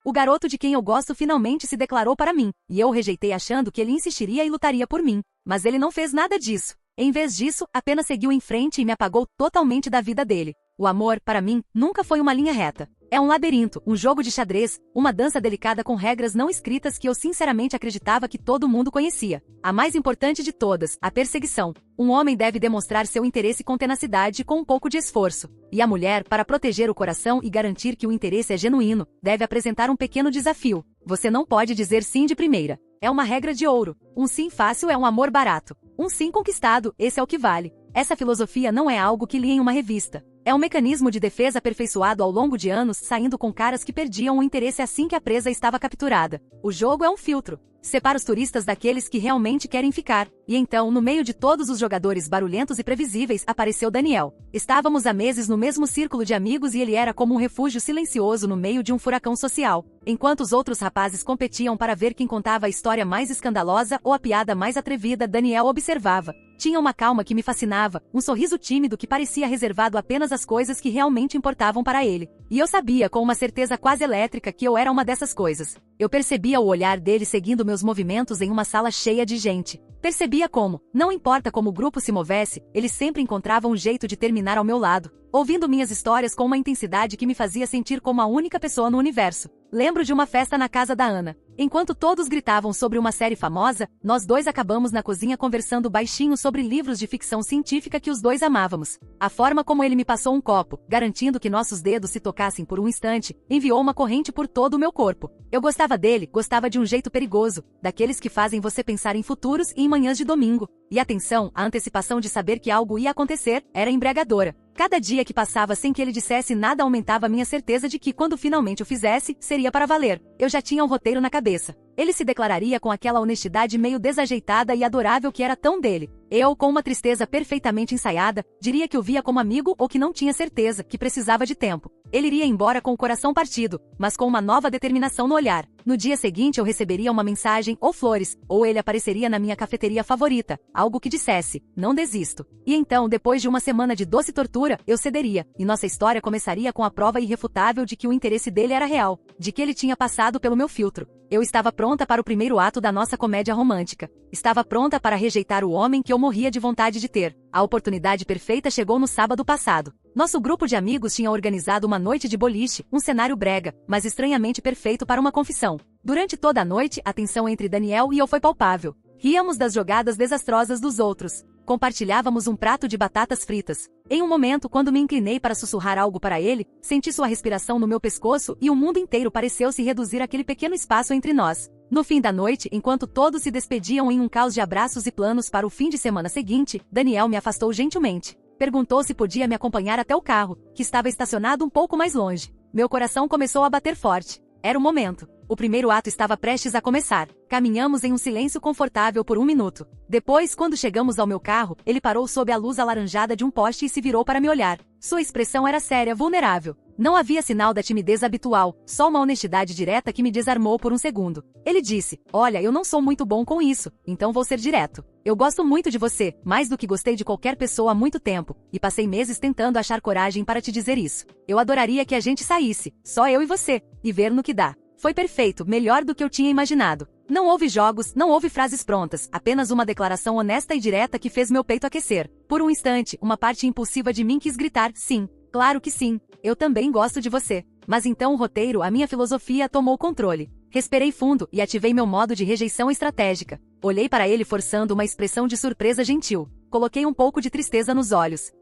O garoto de quem eu gosto finalmente se declarou para mim, e eu o rejeitei achando que ele insistiria e lutaria por mim. Mas ele não fez nada disso. Em vez disso, apenas seguiu em frente e me apagou totalmente da vida dele. O amor, para mim, nunca foi uma linha reta. É um labirinto, um jogo de xadrez, uma dança delicada com regras não escritas que eu sinceramente acreditava que todo mundo conhecia. A mais importante de todas, a perseguição. Um homem deve demonstrar seu interesse com tenacidade e com um pouco de esforço. E a mulher, para proteger o coração e garantir que o interesse é genuíno, deve apresentar um pequeno desafio. Você não pode dizer sim de primeira. É uma regra de ouro. Um sim fácil é um amor barato. Um sim conquistado, esse é o que vale. Essa filosofia não é algo que li em uma revista. É um mecanismo de defesa aperfeiçoado ao longo de anos, saindo com caras que perdiam o interesse assim que a presa estava capturada. O jogo é um filtro. Separa os turistas daqueles que realmente querem ficar. E então, no meio de todos os jogadores barulhentos e previsíveis, apareceu Daniel. Estávamos há meses no mesmo círculo de amigos e ele era como um refúgio silencioso no meio de um furacão social. Enquanto os outros rapazes competiam para ver quem contava a história mais escandalosa ou a piada mais atrevida, Daniel observava. Tinha uma calma que me fascinava, um sorriso tímido que parecia reservado apenas às coisas que realmente importavam para ele. E eu sabia com uma certeza quase elétrica que eu era uma dessas coisas. Eu percebia o olhar dele seguindo meus movimentos em uma sala cheia de gente. Percebia como, não importa como o grupo se movesse, ele sempre encontrava um jeito de terminar ao meu lado, ouvindo minhas histórias com uma intensidade que me fazia sentir como a única pessoa no universo. Lembro de uma festa na casa da Ana. Enquanto todos gritavam sobre uma série famosa, nós dois acabamos na cozinha conversando baixinho sobre livros de ficção científica que os dois amávamos. A forma como ele me passou um copo, garantindo que nossos dedos se tocassem por um instante, enviou uma corrente por todo o meu corpo. Eu gostava dele, gostava de um jeito perigoso, daqueles que fazem você pensar em futuros e em manhãs de domingo. E atenção, a antecipação de saber que algo ia acontecer era embriagadora. Cada dia que passava sem que ele dissesse nada aumentava minha certeza de que, quando finalmente o fizesse, seria para valer. Eu já tinha um roteiro na cabeça. Ele se declararia com aquela honestidade meio desajeitada e adorável que era tão dele. Eu, com uma tristeza perfeitamente ensaiada, diria que o via como amigo ou que não tinha certeza, que precisava de tempo. Ele iria embora com o coração partido, mas com uma nova determinação no olhar. No dia seguinte eu receberia uma mensagem ou flores, ou ele apareceria na minha cafeteria favorita, algo que dissesse, não desisto. E então, depois de uma semana de doce tortura, eu cederia, e nossa história começaria com a prova irrefutável de que o interesse dele era real, de que ele tinha passado pelo meu filtro. Eu estava pronta para o primeiro ato da nossa comédia romântica. Estava pronta para rejeitar o homem que eu morria de vontade de ter. A oportunidade perfeita chegou no sábado passado. Nosso grupo de amigos tinha organizado uma noite de boliche, um cenário brega, mas estranhamente perfeito para uma confissão. Durante toda a noite, a tensão entre Daniel e eu foi palpável. Ríamos das jogadas desastrosas dos outros. Compartilhávamos um prato de batatas fritas. Em um momento, quando me inclinei para sussurrar algo para ele, senti sua respiração no meu pescoço e o mundo inteiro pareceu se reduzir àquele pequeno espaço entre nós. No fim da noite, enquanto todos se despediam em um caos de abraços e planos para o fim de semana seguinte, Daniel me afastou gentilmente. Perguntou se podia me acompanhar até o carro, que estava estacionado um pouco mais longe. Meu coração começou a bater forte. Era o momento. O primeiro ato estava prestes a começar. Caminhamos em um silêncio confortável por 1 minuto. Depois, quando chegamos ao meu carro, ele parou sob a luz alaranjada de um poste e se virou para me olhar. Sua expressão era séria, vulnerável. Não havia sinal da timidez habitual, só uma honestidade direta que me desarmou por um segundo. Ele disse, olha, eu não sou muito bom com isso, então vou ser direto. Eu gosto muito de você, mais do que gostei de qualquer pessoa há muito tempo, e passei meses tentando achar coragem para te dizer isso. Eu adoraria que a gente saísse, só eu e você, e ver no que dá. Foi perfeito, melhor do que eu tinha imaginado. Não houve jogos, não houve frases prontas, apenas uma declaração honesta e direta que fez meu peito aquecer. Por um instante, uma parte impulsiva de mim quis gritar, sim, claro que sim, eu também gosto de você. Mas então o roteiro, a minha filosofia tomou controle. Respirei fundo e ativei meu modo de rejeição estratégica. Olhei para ele forçando uma expressão de surpresa gentil. Coloquei um pouco de tristeza nos olhos.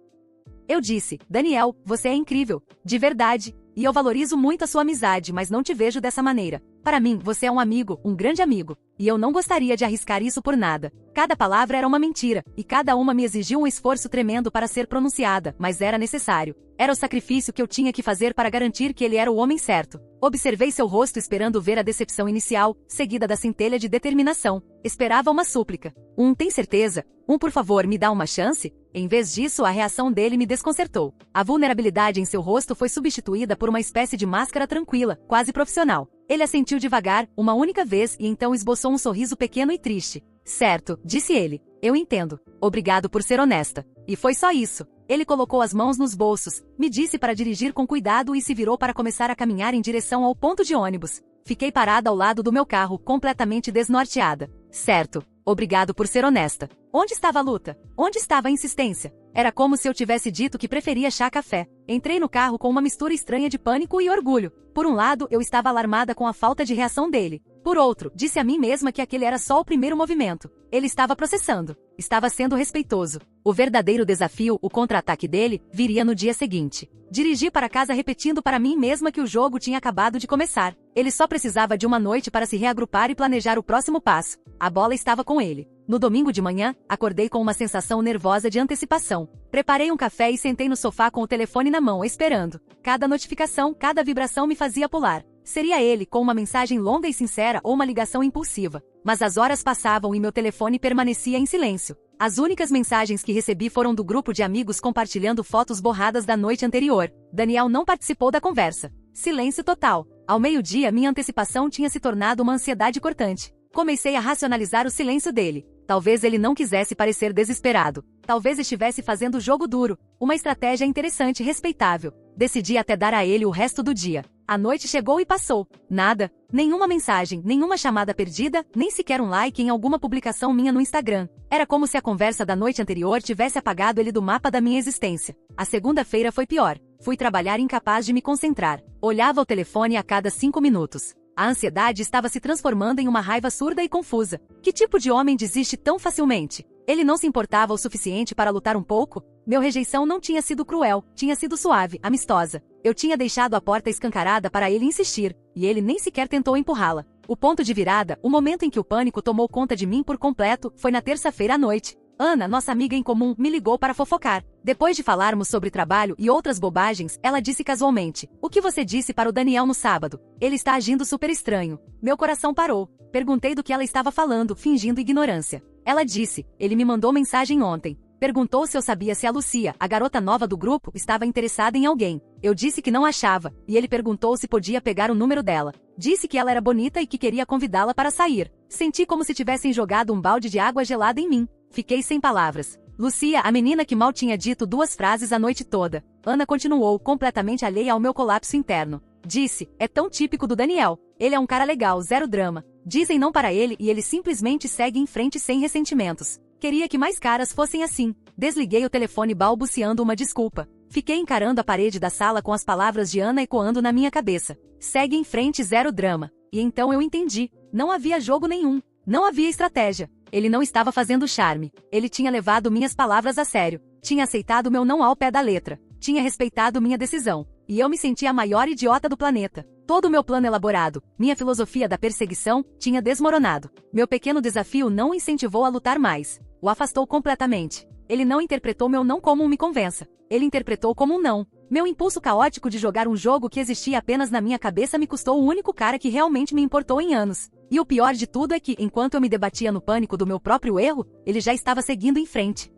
Eu disse, Daniel, você é incrível, de verdade. E eu valorizo muito a sua amizade, mas não te vejo dessa maneira. Para mim, você é um amigo, um grande amigo. E eu não gostaria de arriscar isso por nada. Cada palavra era uma mentira, e cada uma me exigiu um esforço tremendo para ser pronunciada, mas era necessário. Era o sacrifício que eu tinha que fazer para garantir que ele era o homem certo. Observei seu rosto esperando ver a decepção inicial, seguida da centelha de determinação. Esperava uma súplica. Tem certeza? Por favor, me dá uma chance? Em vez disso, a reação dele me desconcertou. A vulnerabilidade em seu rosto foi substituída por uma espécie de máscara tranquila, quase profissional. Ele assentiu devagar, uma única vez, e então esboçou um sorriso pequeno e triste. Certo, disse ele. Eu entendo. Obrigado por ser honesta. E foi só isso. Ele colocou as mãos nos bolsos, me disse para dirigir com cuidado e se virou para começar a caminhar em direção ao ponto de ônibus. Fiquei parada ao lado do meu carro, completamente desnorteada. Certo. Obrigado por ser honesta. Onde estava a luta? Onde estava a insistência? Era como se eu tivesse dito que preferia chá-café. Entrei no carro com uma mistura estranha de pânico e orgulho. Por um lado, eu estava alarmada com a falta de reação dele. Por outro, disse a mim mesma que aquele era só o primeiro movimento. Ele estava processando. Estava sendo respeitoso. O verdadeiro desafio, o contra-ataque dele, viria no dia seguinte. Dirigi para casa repetindo para mim mesma que o jogo tinha acabado de começar. Ele só precisava de uma noite para se reagrupar e planejar o próximo passo. A bola estava com ele. No domingo de manhã, acordei com uma sensação nervosa de antecipação. Preparei um café e sentei no sofá com o telefone na mão, esperando. Cada notificação, cada vibração me fazia pular. Seria ele, com uma mensagem longa e sincera ou uma ligação impulsiva. Mas as horas passavam e meu telefone permanecia em silêncio. As únicas mensagens que recebi foram do grupo de amigos compartilhando fotos borradas da noite anterior. Daniel não participou da conversa. Silêncio total. Ao meio-dia, minha antecipação tinha se tornado uma ansiedade cortante. Comecei a racionalizar o silêncio dele. Talvez ele não quisesse parecer desesperado. Talvez estivesse fazendo jogo duro. Uma estratégia interessante e respeitável. Decidi até dar a ele o resto do dia. A noite chegou e passou. Nada. Nenhuma mensagem, nenhuma chamada perdida, nem sequer um like em alguma publicação minha no Instagram. Era como se a conversa da noite anterior tivesse apagado ele do mapa da minha existência. A segunda-feira foi pior. Fui trabalhar incapaz de me concentrar. Olhava o telefone a cada 5 minutos. A ansiedade estava se transformando em uma raiva surda e confusa. Que tipo de homem desiste tão facilmente? Ele não se importava o suficiente para lutar um pouco? Meu rejeição não tinha sido cruel, tinha sido suave, amistosa. Eu tinha deixado a porta escancarada para ele insistir, e ele nem sequer tentou empurrá-la. O ponto de virada, o momento em que o pânico tomou conta de mim por completo, foi na terça-feira à noite. Ana, nossa amiga em comum, me ligou para fofocar. Depois de falarmos sobre trabalho e outras bobagens, ela disse casualmente: "O que você disse para o Daniel no sábado? Ele está agindo super estranho." Meu coração parou. Perguntei do que ela estava falando, fingindo ignorância. Ela disse: "Ele me mandou mensagem ontem. Perguntou se eu sabia se a Lucia, a garota nova do grupo, estava interessada em alguém. Eu disse que não achava, e ele perguntou se podia pegar o número dela. Disse que ela era bonita e que queria convidá-la para sair. Senti como se tivessem jogado um balde de água gelada em mim. Fiquei sem palavras. Lucia, a menina que mal tinha dito 2 frases a noite toda." Ana continuou, completamente alheia ao meu colapso interno. Disse: "É tão típico do Daniel. Ele é um cara legal, zero drama. Dizem não para ele e ele simplesmente segue em frente sem ressentimentos. Queria que mais caras fossem assim." Desliguei o telefone balbuciando uma desculpa. Fiquei encarando a parede da sala com as palavras de Ana ecoando na minha cabeça. Segue em frente, zero drama. E então eu entendi. Não havia jogo nenhum. Não havia estratégia. Ele não estava fazendo charme. Ele tinha levado minhas palavras a sério. Tinha aceitado meu não ao pé da letra. Tinha respeitado minha decisão. E eu me sentia a maior idiota do planeta. Todo o meu plano elaborado, minha filosofia da perseguição, tinha desmoronado. Meu pequeno desafio não o incentivou a lutar mais. O afastou completamente. Ele não interpretou meu não como um me convença. Ele interpretou como um não. Meu impulso caótico de jogar um jogo que existia apenas na minha cabeça me custou o único cara que realmente me importou em anos. E o pior de tudo é que, enquanto eu me debatia no pânico do meu próprio erro, ele já estava seguindo em frente.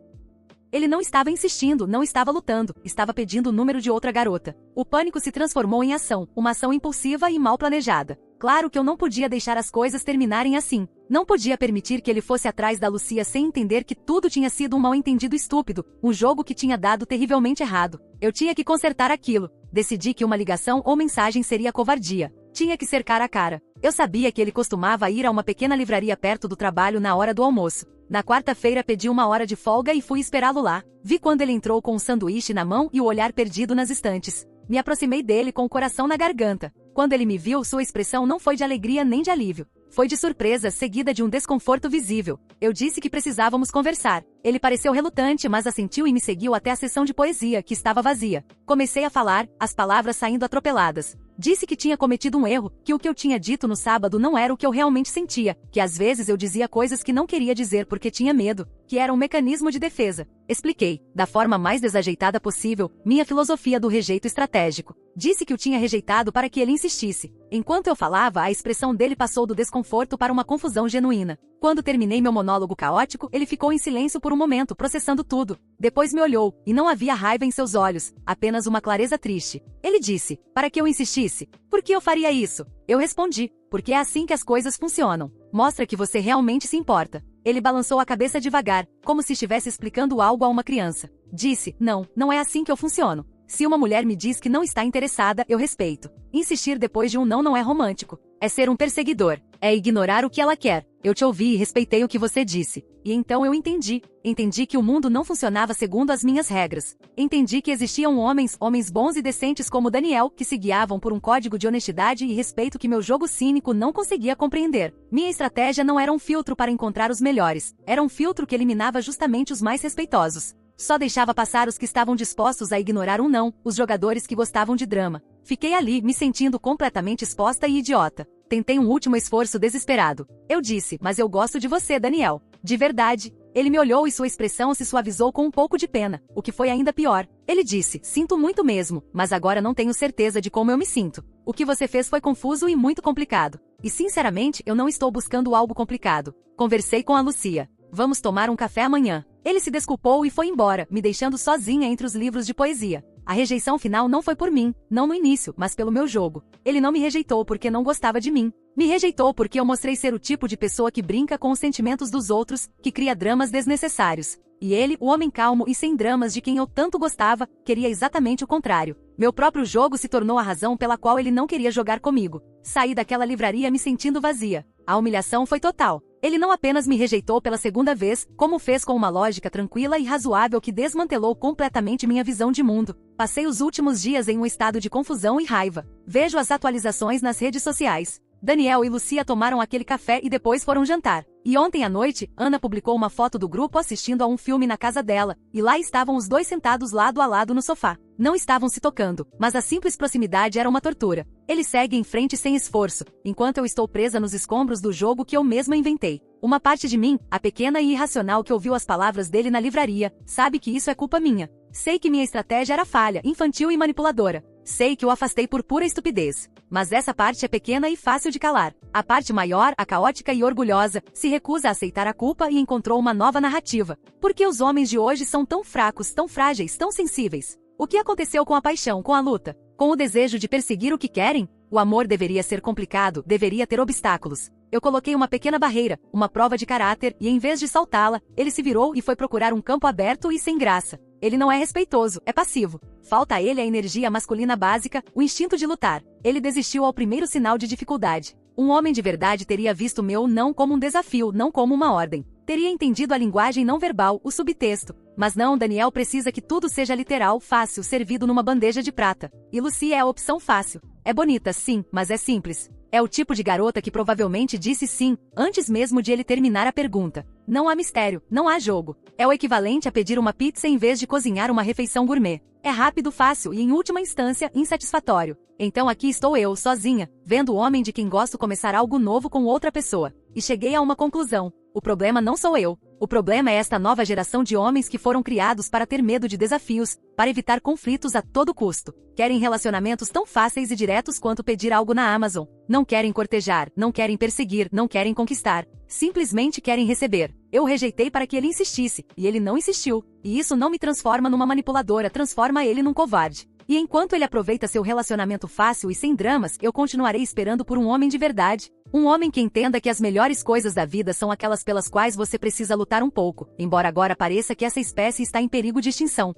Ele não estava insistindo, não estava lutando, estava pedindo o número de outra garota. O pânico se transformou em ação, uma ação impulsiva e mal planejada. Claro que eu não podia deixar as coisas terminarem assim. Não podia permitir que ele fosse atrás da Lucia sem entender que tudo tinha sido um mal-entendido estúpido, um jogo que tinha dado terrivelmente errado. Eu tinha que consertar aquilo. Decidi que uma ligação ou mensagem seria covardia. Tinha que ser cara a cara. Eu sabia que ele costumava ir a uma pequena livraria perto do trabalho na hora do almoço. Na quarta-feira pedi 1 hora de folga e fui esperá-lo lá. Vi quando ele entrou com um sanduíche na mão e o olhar perdido nas estantes. Me aproximei dele com o coração na garganta. Quando ele me viu, sua expressão não foi de alegria nem de alívio. Foi de surpresa, seguida de um desconforto visível. Eu disse que precisávamos conversar. Ele pareceu relutante, mas assentiu e me seguiu até a sessão de poesia, que estava vazia. Comecei a falar, as palavras saindo atropeladas. Disse que tinha cometido um erro, que o que eu tinha dito no sábado não era o que eu realmente sentia, que às vezes eu dizia coisas que não queria dizer porque tinha medo, que era um mecanismo de defesa. Expliquei, da forma mais desajeitada possível, minha filosofia do rejeito estratégico. Disse que o tinha rejeitado para que ele insistisse. Enquanto eu falava, a expressão dele passou do desconforto para uma confusão genuína. Quando terminei meu monólogo caótico, ele ficou em silêncio por um momento, processando tudo. Depois me olhou, e não havia raiva em seus olhos, apenas uma clareza triste. Ele disse: "Para que eu insistisse? Por que eu faria isso?" Eu respondi: "Porque é assim que as coisas funcionam. Mostra que você realmente se importa." Ele balançou a cabeça devagar, como se estivesse explicando algo a uma criança. Disse: "Não, não é assim que eu funciono. Se uma mulher me diz que não está interessada, eu respeito. Insistir depois de um não é romântico. É ser um perseguidor. É ignorar o que ela quer. Eu te ouvi e respeitei o que você disse. E então eu entendi. Entendi que o mundo não funcionava segundo as minhas regras. Entendi que existiam homens bons e decentes como Daniel, que se guiavam por um código de honestidade e respeito que meu jogo cínico não conseguia compreender. Minha estratégia não era um filtro para encontrar os melhores. Era um filtro que eliminava justamente os mais respeitosos. Só deixava passar os que estavam dispostos a ignorar um não, os jogadores que gostavam de drama. Fiquei ali, me sentindo completamente exposta e idiota. Tentei um último esforço desesperado. Eu disse, mas eu gosto de você, Daniel. De verdade. Ele me olhou e sua expressão se suavizou com um pouco de pena, o que foi ainda pior. Ele disse, sinto muito mesmo, mas agora não tenho certeza de como eu me sinto. O que você fez foi confuso e muito complicado. E sinceramente, eu não estou buscando algo complicado. Conversei com a Lucia. Vamos tomar um café amanhã. Ele se desculpou e foi embora, me deixando sozinha entre os livros de poesia. A rejeição final não foi por mim, não no início, mas pelo meu jogo. Ele não me rejeitou porque não gostava de mim. Me rejeitou porque eu mostrei ser o tipo de pessoa que brinca com os sentimentos dos outros, que cria dramas desnecessários. E ele, o homem calmo e sem dramas de quem eu tanto gostava, queria exatamente o contrário. Meu próprio jogo se tornou a razão pela qual ele não queria jogar comigo. Saí daquela livraria me sentindo vazia. A humilhação foi total. Ele não apenas me rejeitou pela segunda vez, como fez com uma lógica tranquila e razoável que desmantelou completamente minha visão de mundo. Passei os últimos dias em um estado de confusão e raiva. Vejo as atualizações nas redes sociais. Daniel e Lucia tomaram aquele café e depois foram jantar. E ontem à noite, Ana publicou uma foto do grupo assistindo a um filme na casa dela, e lá estavam os dois sentados lado a lado no sofá. Não estavam se tocando, mas a simples proximidade era uma tortura. Ele segue em frente sem esforço, enquanto eu estou presa nos escombros do jogo que eu mesma inventei. Uma parte de mim, a pequena e irracional que ouviu as palavras dele na livraria, sabe que isso é culpa minha. Sei que minha estratégia era falha, infantil e manipuladora. Sei que o afastei por pura estupidez. Mas essa parte é pequena e fácil de calar. A parte maior, a caótica e orgulhosa, se recusa a aceitar a culpa e encontrou uma nova narrativa. Por que os homens de hoje são tão fracos, tão frágeis, tão sensíveis? O que aconteceu com a paixão, com a luta? Com o desejo de perseguir o que querem? O amor deveria ser complicado, deveria ter obstáculos. Eu coloquei uma pequena barreira, uma prova de caráter, e em vez de saltá-la, ele se virou e foi procurar um campo aberto e sem graça. Ele não é respeitoso, é passivo. Falta a ele a energia masculina básica, o instinto de lutar. Ele desistiu ao primeiro sinal de dificuldade. Um homem de verdade teria visto meu não como um desafio, não como uma ordem. Teria entendido a linguagem não verbal, o subtexto. Mas não, Daniel precisa que tudo seja literal, fácil, servido numa bandeja de prata. E Lucia é a opção fácil. É bonita, sim, mas é simples. É o tipo de garota que provavelmente disse sim, antes mesmo de ele terminar a pergunta. Não há mistério, não há jogo. É o equivalente a pedir uma pizza em vez de cozinhar uma refeição gourmet. É rápido, fácil e, em última instância, insatisfatório. Então aqui estou eu, sozinha, vendo o homem de quem gosto começar algo novo com outra pessoa. E cheguei a uma conclusão. O problema não sou eu. O problema é esta nova geração de homens que foram criados para ter medo de desafios, para evitar conflitos a todo custo. Querem relacionamentos tão fáceis e diretos quanto pedir algo na Amazon. Não querem cortejar, não querem perseguir, não querem conquistar. Simplesmente querem receber. Eu rejeitei para que ele insistisse, e ele não insistiu. E isso não me transforma numa manipuladora, transforma ele num covarde. E enquanto ele aproveita seu relacionamento fácil e sem dramas, eu continuarei esperando por um homem de verdade. Um homem que entenda que as melhores coisas da vida são aquelas pelas quais você precisa lutar um pouco, embora agora pareça que essa espécie está em perigo de extinção.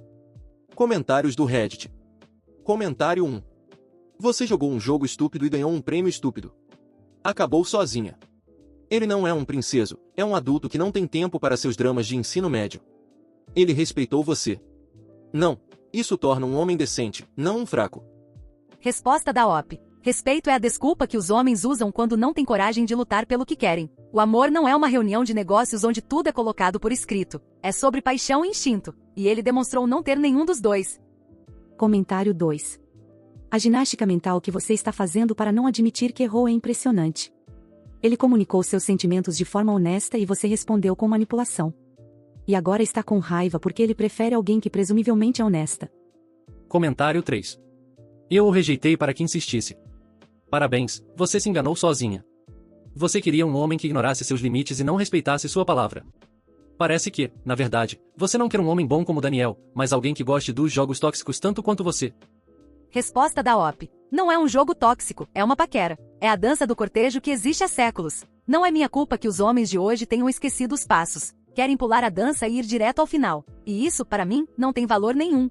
Comentários do Reddit. Comentário 1. Você jogou um jogo estúpido e ganhou um prêmio estúpido. Acabou sozinha. Ele não é um princeso, é um adulto que não tem tempo para seus dramas de ensino médio. Ele respeitou você. Não, isso torna um homem decente, não um fraco. Resposta da OP. Respeito é a desculpa que os homens usam quando não têm coragem de lutar pelo que querem. O amor não é uma reunião de negócios onde tudo é colocado por escrito. É sobre paixão e instinto. E ele demonstrou não ter nenhum dos dois. Comentário 2. A ginástica mental que você está fazendo para não admitir que errou é impressionante. Ele comunicou seus sentimentos de forma honesta e você respondeu com manipulação. E agora está com raiva porque ele prefere alguém que presumivelmente é honesta. Comentário 3. Eu o rejeitei para que insistisse. Parabéns, você se enganou sozinha. Você queria um homem que ignorasse seus limites e não respeitasse sua palavra. Parece que, na verdade, você não quer um homem bom como Daniel, mas alguém que goste dos jogos tóxicos tanto quanto você. Resposta da OP. Não é um jogo tóxico, é uma paquera. É a dança do cortejo que existe há séculos. Não é minha culpa que os homens de hoje tenham esquecido os passos. Querem pular a dança e ir direto ao final. E isso, para mim, não tem valor nenhum.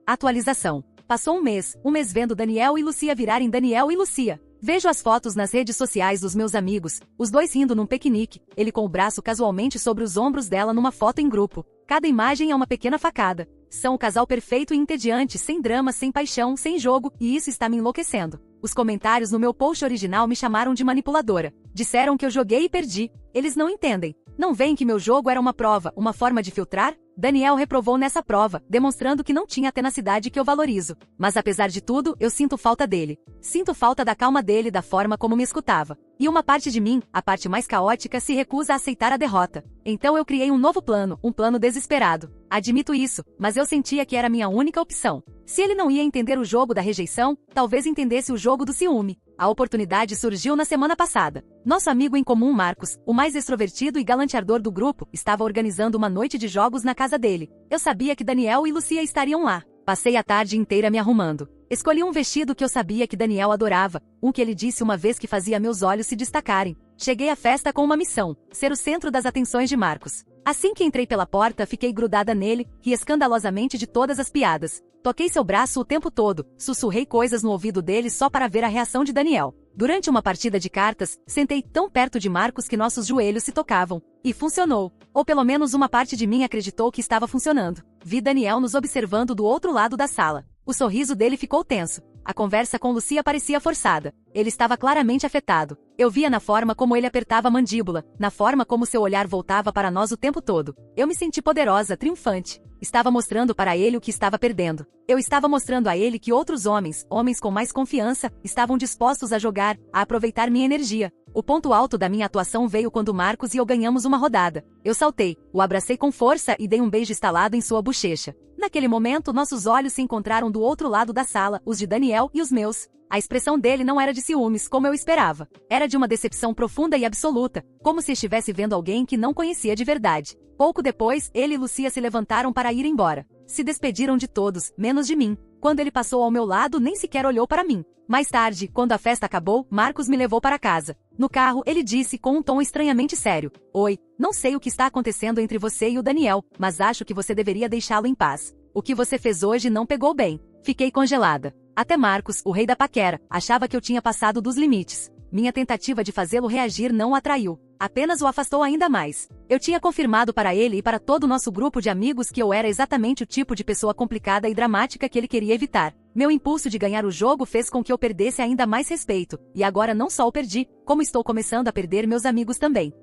Atualização. Passou um mês vendo Daniel e Lucia virarem Daniel e Lucia. Vejo as fotos nas redes sociais dos meus amigos, os dois rindo num piquenique, ele com o braço casualmente sobre os ombros dela numa foto em grupo. Cada imagem é uma pequena facada. São o casal perfeito e entediante, sem drama, sem paixão, sem jogo, e isso está me enlouquecendo. Os comentários no meu post original me chamaram de manipuladora. Disseram que eu joguei e perdi. Eles não entendem. Não veem que meu jogo era uma prova, uma forma de filtrar? Daniel reprovou nessa prova, demonstrando que não tinha a tenacidade que eu valorizo. Mas apesar de tudo, eu sinto falta dele. Sinto falta da calma dele, da forma como me escutava. E uma parte de mim, a parte mais caótica, se recusa a aceitar a derrota. Então eu criei um novo plano, um plano desesperado. Admito isso, mas eu sentia que era minha única opção. Se ele não ia entender o jogo da rejeição, talvez entendesse o jogo do ciúme. A oportunidade surgiu na semana passada. Nosso amigo em comum Marcos, o mais extrovertido e galanteador do grupo, estava organizando uma noite de jogos na casa dele. Eu sabia que Daniel e Lucia estariam lá. Passei a tarde inteira me arrumando. Escolhi um vestido que eu sabia que Daniel adorava, um que ele disse uma vez que fazia meus olhos se destacarem. Cheguei à festa com uma missão: ser o centro das atenções de Marcos. Assim que entrei pela porta, fiquei grudada nele, ri escandalosamente de todas as piadas. Toquei seu braço o tempo todo, sussurrei coisas no ouvido dele só para ver a reação de Daniel. Durante uma partida de cartas, sentei tão perto de Marcos que nossos joelhos se tocavam. E funcionou. Ou pelo menos uma parte de mim acreditou que estava funcionando. Vi Daniel nos observando do outro lado da sala. O sorriso dele ficou tenso. A conversa com Lucia parecia forçada. Ele estava claramente afetado. Eu via na forma como ele apertava a mandíbula, na forma como seu olhar voltava para nós o tempo todo. Eu me senti poderosa, triunfante. Estava mostrando para ele o que estava perdendo. Eu estava mostrando a ele que outros homens com mais confiança, estavam dispostos a jogar, a aproveitar minha energia. O ponto alto da minha atuação veio quando Marcos e eu ganhamos uma rodada. Eu saltei, o abracei com força e dei um beijo estalado em sua bochecha. Naquele momento, nossos olhos se encontraram do outro lado da sala, os de Daniel e os meus. A expressão dele não era de ciúmes, como eu esperava. Era de uma decepção profunda e absoluta, como se estivesse vendo alguém que não conhecia de verdade. Pouco depois, ele e Lucia se levantaram para ir embora. Se despediram de todos, menos de mim. Quando ele passou ao meu lado, nem sequer olhou para mim. Mais tarde, quando a festa acabou, Marcos me levou para casa. No carro, ele disse com um tom estranhamente sério: "Oi, não sei o que está acontecendo entre você e o Daniel, mas acho que você deveria deixá-lo em paz. O que você fez hoje não pegou bem." Fiquei congelada. Até Marcos, o rei da paquera, achava que eu tinha passado dos limites. Minha tentativa de fazê-lo reagir não o atraiu. Apenas o afastou ainda mais. Eu tinha confirmado para ele e para todo o nosso grupo de amigos que eu era exatamente o tipo de pessoa complicada e dramática que ele queria evitar. Meu impulso de ganhar o jogo fez com que eu perdesse ainda mais respeito, e agora não só o perdi, como estou começando a perder meus amigos também.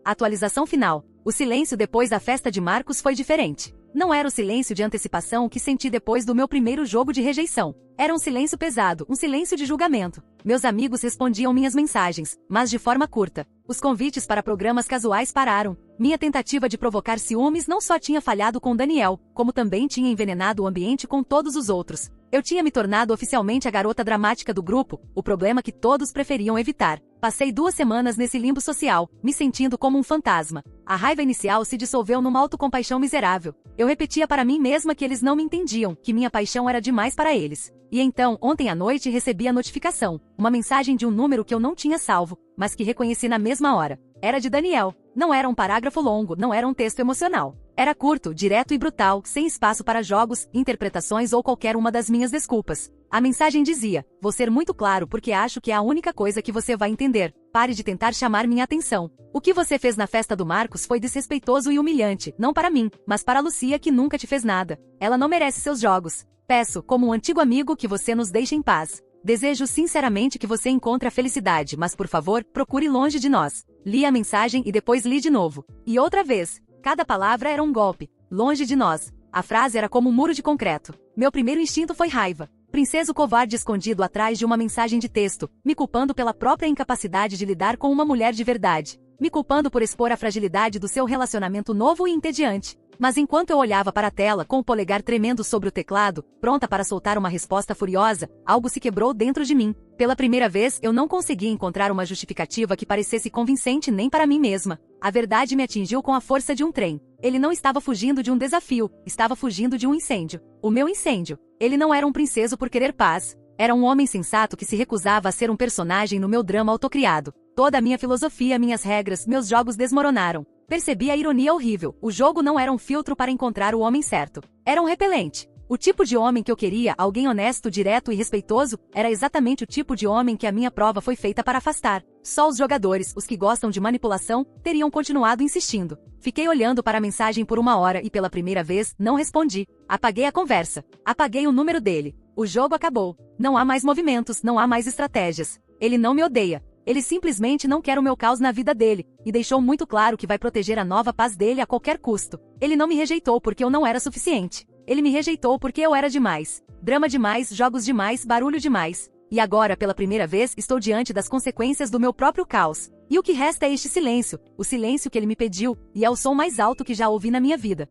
Atualização final. O silêncio depois da festa de Marcos foi diferente. Não era o silêncio de antecipação que senti depois do meu primeiro jogo de rejeição. Era um silêncio pesado, um silêncio de julgamento. Meus amigos respondiam minhas mensagens, mas de forma curta. Os convites para programas casuais pararam. Minha tentativa de provocar ciúmes não só tinha falhado com Daniel, como também tinha envenenado o ambiente com todos os outros. Eu tinha me tornado oficialmente a garota dramática do grupo, o problema que todos preferiam evitar. Passei 2 semanas nesse limbo social, me sentindo como um fantasma. A raiva inicial se dissolveu numa autocompaixão miserável. Eu repetia para mim mesma que eles não me entendiam, que minha paixão era demais para eles. E então, ontem à noite recebi a notificação, uma mensagem de um número que eu não tinha salvo, mas que reconheci na mesma hora. Era de Daniel. Não era um parágrafo longo, não era um texto emocional. Era curto, direto e brutal, sem espaço para jogos, interpretações ou qualquer uma das minhas desculpas. A mensagem dizia: "Vou ser muito claro porque acho que é a única coisa que você vai entender. Pare de tentar chamar minha atenção. O que você fez na festa do Marcos foi desrespeitoso e humilhante, não para mim, mas para Lucia que nunca te fez nada. Ela não merece seus jogos. Peço, como um antigo amigo, que você nos deixe em paz. Desejo sinceramente que você encontre a felicidade, mas por favor, procure longe de nós." Li a mensagem e depois li de novo. E outra vez. Cada palavra era um golpe. Longe de nós. A frase era como um muro de concreto. Meu primeiro instinto foi raiva. Princeso covarde escondido atrás de uma mensagem de texto, me culpando pela própria incapacidade de lidar com uma mulher de verdade. Me culpando por expor a fragilidade do seu relacionamento novo e entediante. Mas enquanto eu olhava para a tela com o polegar tremendo sobre o teclado, pronta para soltar uma resposta furiosa, algo se quebrou dentro de mim. Pela primeira vez, eu não conseguia encontrar uma justificativa que parecesse convincente nem para mim mesma. A verdade me atingiu com a força de um trem. Ele não estava fugindo de um desafio, estava fugindo de um incêndio. O meu incêndio. Ele não era um princeso por querer paz. Era um homem sensato que se recusava a ser um personagem no meu drama autocriado. Toda a minha filosofia, minhas regras, meus jogos desmoronaram. Percebi a ironia horrível. O jogo não era um filtro para encontrar o homem certo. Era um repelente. O tipo de homem que eu queria, alguém honesto, direto e respeitoso, era exatamente o tipo de homem que a minha prova foi feita para afastar. Só os jogadores, os que gostam de manipulação, teriam continuado insistindo. Fiquei olhando para a mensagem por 1 hora e pela primeira vez, não respondi. Apaguei a conversa. Apaguei o número dele. O jogo acabou. Não há mais movimentos, não há mais estratégias. Ele não me odeia. Ele simplesmente não quer o meu caos na vida dele, e deixou muito claro que vai proteger a nova paz dele a qualquer custo. Ele não me rejeitou porque eu não era suficiente. Ele me rejeitou porque eu era demais. Drama demais, jogos demais, barulho demais. E agora, pela primeira vez, estou diante das consequências do meu próprio caos. E o que resta é este silêncio, o silêncio que ele me pediu, e é o som mais alto que já ouvi na minha vida.